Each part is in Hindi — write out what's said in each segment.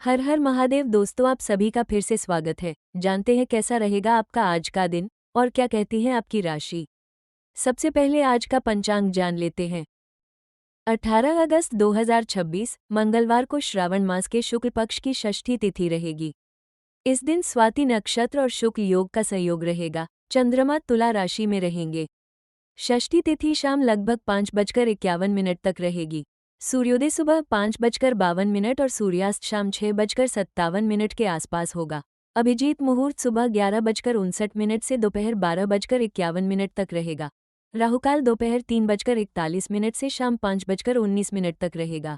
हर हर महादेव दोस्तों, आप सभी का फिर से स्वागत है। जानते हैं कैसा रहेगा आपका आज का दिन और क्या कहती है आपकी राशि। सबसे पहले आज का पंचांग जान लेते हैं। 18 अगस्त 2026 मंगलवार को श्रावण मास के शुक्ल पक्ष की षष्ठी तिथि रहेगी। इस दिन स्वाति नक्षत्र और शुक्ल योग का संयोग रहेगा। चंद्रमा तुला राशि में रहेंगे। षष्ठी तिथि शाम लगभग 5:51 तक रहेगी। सूर्योदय सुबह 5:52 और सूर्यास्त शाम 6:57 के आसपास होगा। अभिजीत मुहूर्त सुबह 11:59 से दोपहर 12:51 तक रहेगा। राहुकाल दोपहर 3:41 से शाम 5:19 तक रहेगा।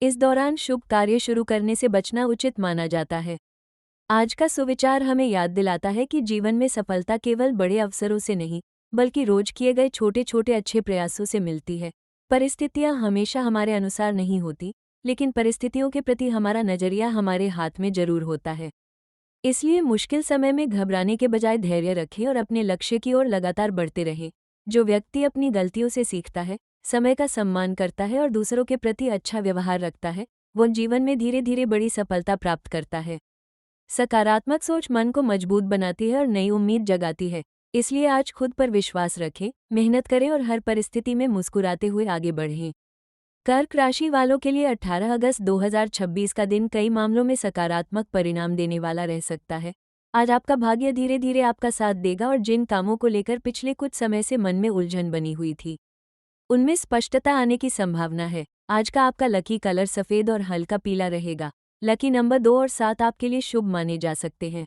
इस दौरान शुभ कार्य शुरू करने से बचना उचित माना जाता है। आज का सुविचार हमें याद दिलाता है कि जीवन में सफलता केवल बड़े अवसरों से नहीं, बल्कि रोज किए गए छोटे छोटे अच्छे प्रयासों से मिलती है। परिस्थितियां हमेशा हमारे अनुसार नहीं होती, लेकिन परिस्थितियों के प्रति हमारा नजरिया हमारे हाथ में जरूर होता है। इसलिए मुश्किल समय में घबराने के बजाय धैर्य रखें और अपने लक्ष्य की ओर लगातार बढ़ते रहें। जो व्यक्ति अपनी गलतियों से सीखता है, समय का सम्मान करता है और दूसरों के प्रति अच्छा व्यवहार रखता है, वो जीवन में धीरे धीरे बड़ी सफलता प्राप्त करता है। सकारात्मक सोच मन को मजबूत बनाती है और नई उम्मीद जगाती है। इसलिए आज खुद पर विश्वास रखें, मेहनत करें और हर परिस्थिति में मुस्कुराते हुए आगे बढ़ें। कर्क राशि वालों के लिए 18 अगस्त 2026 का दिन कई मामलों में सकारात्मक परिणाम देने वाला रह सकता है। आज आपका भाग्य धीरे धीरे आपका साथ देगा और जिन कामों को लेकर पिछले कुछ समय से मन में उलझन बनी हुई थी, उनमें स्पष्टता आने की संभावना है। आज का आपका लकी कलर सफेद और हल्का पीला रहेगा। लकी नंबर 2 और 7 आपके लिए शुभ माने जा सकते हैं।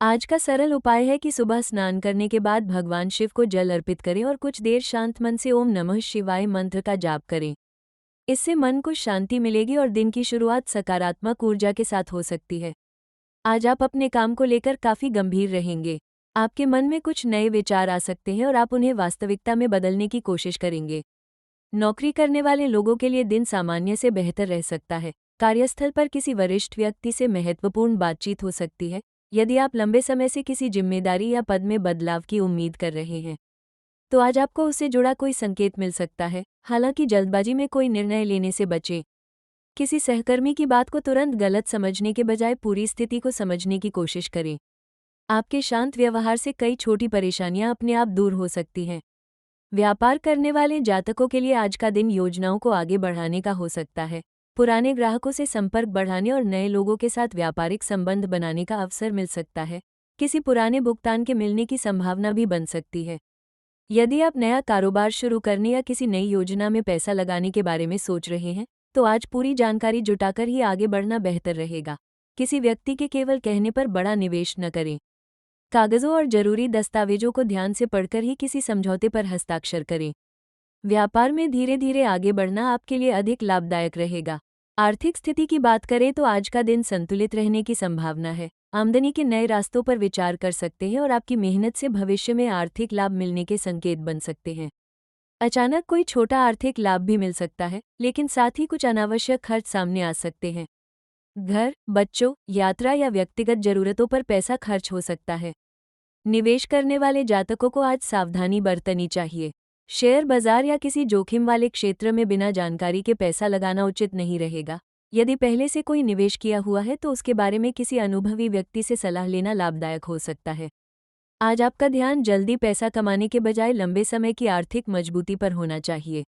आज का सरल उपाय है कि सुबह स्नान करने के बाद भगवान शिव को जल अर्पित करें और कुछ देर शांत मन से ओम नमः शिवाय मंत्र का जाप करें। इससे मन को शांति मिलेगी और दिन की शुरुआत सकारात्मक ऊर्जा के साथ हो सकती है। आज आप अपने काम को लेकर काफी गंभीर रहेंगे। आपके मन में कुछ नए विचार आ सकते हैं और आप उन्हें वास्तविकता में बदलने की कोशिश करेंगे। नौकरी करने वाले लोगों के लिए दिन सामान्य से बेहतर रह सकता है। कार्यस्थल पर किसी वरिष्ठ व्यक्ति से महत्वपूर्ण बातचीत हो सकती है। यदि आप लंबे समय से किसी जिम्मेदारी या पद में बदलाव की उम्मीद कर रहे हैं, तो आज आपको उससे जुड़ा कोई संकेत मिल सकता है। हालांकि जल्दबाजी में कोई निर्णय लेने से बचें। किसी सहकर्मी की बात को तुरंत गलत समझने के बजाय पूरी स्थिति को समझने की कोशिश करें। आपके शांत व्यवहार से कई छोटी परेशानियां अपने आप दूर हो सकती हैं। व्यापार करने वाले जातकों के लिए आज का दिन योजनाओं को आगे बढ़ाने का हो सकता है। पुराने ग्राहकों से संपर्क बढ़ाने और नए लोगों के साथ व्यापारिक संबंध बनाने का अवसर मिल सकता है। किसी पुराने भुगतान के मिलने की संभावना भी बन सकती है। यदि आप नया कारोबार शुरू करने या किसी नई योजना में पैसा लगाने के बारे में सोच रहे हैं, तो आज पूरी जानकारी जुटाकर ही आगे बढ़ना बेहतर रहेगा। किसी व्यक्ति के केवल कहने पर बड़ा निवेश न करें। कागजों और जरूरी दस्तावेजों को ध्यान से पढ़कर ही किसी समझौते पर हस्ताक्षर करें। व्यापार में धीरे धीरे आगे बढ़ना आपके लिए अधिक लाभदायक रहेगा। आर्थिक स्थिति की बात करें तो आज का दिन संतुलित रहने की संभावना है। आमदनी के नए रास्तों पर विचार कर सकते हैं और आपकी मेहनत से भविष्य में आर्थिक लाभ मिलने के संकेत बन सकते हैं। अचानक कोई छोटा आर्थिक लाभ भी मिल सकता है, लेकिन साथ ही कुछ अनावश्यक खर्च सामने आ सकते हैं। घर, बच्चों, यात्रा या व्यक्तिगत जरूरतों पर पैसा खर्च हो सकता है। निवेश करने वाले जातकों को आज सावधानी बरतनी चाहिए। शेयर बाजार या किसी जोखिम वाले क्षेत्र में बिना जानकारी के पैसा लगाना उचित नहीं रहेगा। यदि पहले से कोई निवेश किया हुआ है तो उसके बारे में किसी अनुभवी व्यक्ति से सलाह लेना लाभदायक हो सकता है। आज आपका ध्यान जल्दी पैसा कमाने के बजाय लंबे समय की आर्थिक मजबूती पर होना चाहिए।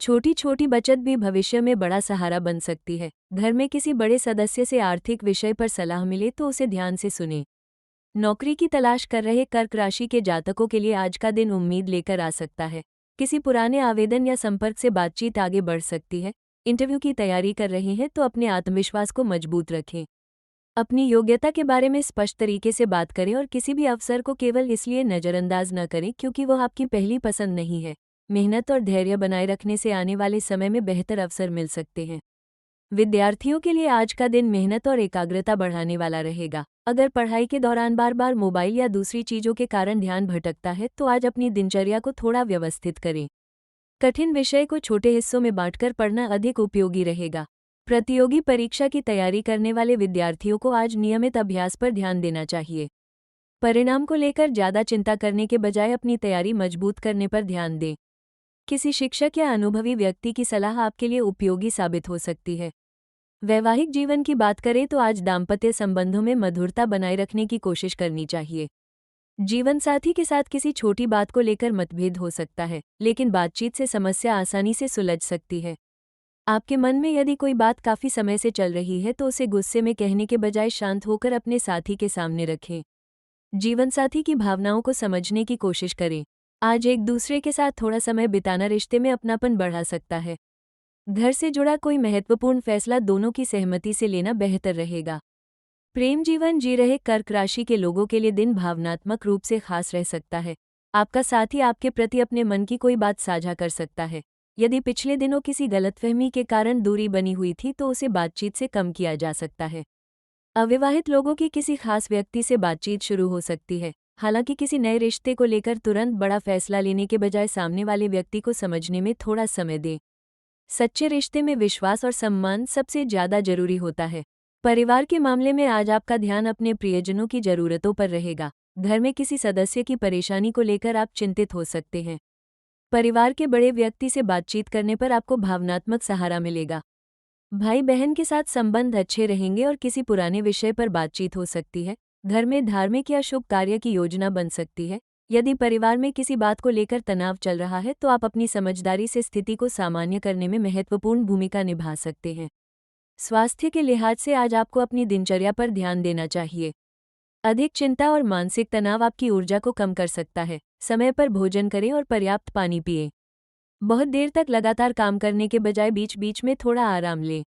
छोटी छोटी बचत भी भविष्य में बड़ा सहारा बन सकती है। घर में किसी बड़े सदस्य से आर्थिक विषय पर सलाह मिले तो उसे ध्यान से सुनें। नौकरी की तलाश कर रहे कर्क राशि के जातकों के लिए आज का दिन उम्मीद लेकर आ सकता है। किसी पुराने आवेदन या संपर्क से बातचीत आगे बढ़ सकती है। इंटरव्यू की तैयारी कर रहे हैं तो अपने आत्मविश्वास को मजबूत रखें। अपनी योग्यता के बारे में स्पष्ट तरीके से बात करें और किसी भी अवसर को केवल इसलिए नज़रअंदाज न करें क्योंकि वह आपकी पहली पसंद नहीं है। मेहनत और धैर्य बनाए रखने से आने वाले समय में बेहतर अवसर मिल सकते हैं। विद्यार्थियों के लिए आज का दिन मेहनत और एकाग्रता बढ़ाने वाला रहेगा। अगर पढ़ाई के दौरान बार बार मोबाइल या दूसरी चीजों के कारण ध्यान भटकता है तो आज अपनी दिनचर्या को थोड़ा व्यवस्थित करें। कठिन विषय को छोटे हिस्सों में बांटकर पढ़ना अधिक उपयोगी रहेगा। प्रतियोगी परीक्षा की तैयारी करने वाले विद्यार्थियों को आज नियमित अभ्यास पर ध्यान देना चाहिए। परिणाम को लेकर ज्यादा चिंता करने के बजाय अपनी तैयारी मजबूत करने पर ध्यान दें। किसी शिक्षक या अनुभवी व्यक्ति की सलाह आपके लिए उपयोगी साबित हो सकती है। वैवाहिक जीवन की बात करें तो आज दाम्पत्य संबंधों में मधुरता बनाए रखने की कोशिश करनी चाहिए। जीवनसाथी के साथ किसी छोटी बात को लेकर मतभेद हो सकता है, लेकिन बातचीत से समस्या आसानी से सुलझ सकती है। आपके मन में यदि कोई बात काफी समय से चल रही है तो उसे गुस्से में कहने के बजाय शांत होकर अपने साथी के सामने रखें। जीवनसाथी की भावनाओं को समझने की कोशिश करें। आज एक दूसरे के साथ थोड़ा समय बिताना रिश्ते में अपनापन बढ़ा सकता है। घर से जुड़ा कोई महत्वपूर्ण फैसला दोनों की सहमति से लेना बेहतर रहेगा। प्रेम जीवन जी रहे कर्क राशि के लोगों के लिए दिन भावनात्मक रूप से खास रह सकता है। आपका साथी आपके प्रति अपने मन की कोई बात साझा कर सकता है। यदि पिछले दिनों किसी गलतफहमी के कारण दूरी बनी हुई थी तो उसे बातचीत से कम किया जा सकता है। अविवाहित लोगों की किसी खास व्यक्ति से बातचीत शुरू हो सकती है। हालांकि किसी नए रिश्ते को लेकर तुरंत बड़ा फैसला लेने के बजाय सामने वाले व्यक्ति को समझने में थोड़ा समय दें। सच्चे रिश्ते में विश्वास और सम्मान सबसे ज्यादा जरूरी होता है। परिवार के मामले में आज आपका ध्यान अपने प्रियजनों की जरूरतों पर रहेगा। घर में किसी सदस्य की परेशानी को लेकर आप चिंतित हो सकते हैं। परिवार के बड़े व्यक्ति से बातचीत करने पर आपको भावनात्मक सहारा मिलेगा। भाई बहन के साथ संबंध अच्छे रहेंगे और किसी पुराने विषय पर बातचीत हो सकती है। घर में धार्मिक या शुभ कार्य की योजना बन सकती है। यदि परिवार में किसी बात को लेकर तनाव चल रहा है तो आप अपनी समझदारी से स्थिति को सामान्य करने में महत्वपूर्ण भूमिका निभा सकते हैं। स्वास्थ्य के लिहाज से आज आपको अपनी दिनचर्या पर ध्यान देना चाहिए। अधिक चिंता और मानसिक तनाव आपकी ऊर्जा को कम कर सकता है। समय पर भोजन करें और पर्याप्त पानी पिएं। बहुत देर तक लगातार काम करने के बजाय बीच बीच में थोड़ा आराम लें।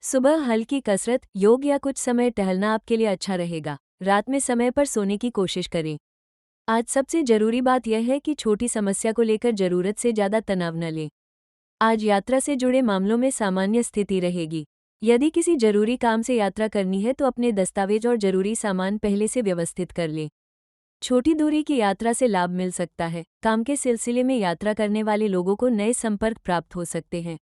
सुबह हल्की कसरत, योग या कुछ समय टहलना आपके लिए अच्छा रहेगा। रात में समय पर सोने की कोशिश करें। आज सबसे जरूरी बात यह है कि छोटी समस्या को लेकर जरूरत से ज्यादा तनाव न लें। आज यात्रा से जुड़े मामलों में सामान्य स्थिति रहेगी। यदि किसी जरूरी काम से यात्रा करनी है तो अपने दस्तावेज और जरूरी सामान पहले से व्यवस्थित कर लें। छोटी दूरी की यात्रा से लाभ मिल सकता है। काम के सिलसिले में यात्रा करने वाले लोगों को नए संपर्क प्राप्त हो सकते हैं।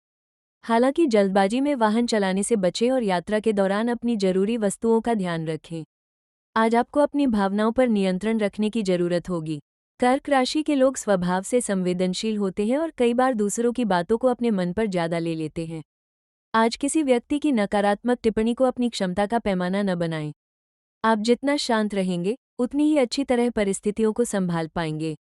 हालांकि जल्दबाजी में वाहन चलाने से बचें और यात्रा के दौरान अपनी जरूरी वस्तुओं का ध्यान रखें। आज आपको अपनी भावनाओं पर नियंत्रण रखने की जरूरत होगी। कर्क राशि के लोग स्वभाव से संवेदनशील होते हैं और कई बार दूसरों की बातों को अपने मन पर ज्यादा ले लेते हैं। आज किसी व्यक्ति की नकारात्मक टिप्पणी को अपनी क्षमता का पैमाना न बनाएं। आप जितना शांत रहेंगे, उतनी ही अच्छी तरह परिस्थितियों को संभाल पाएंगे।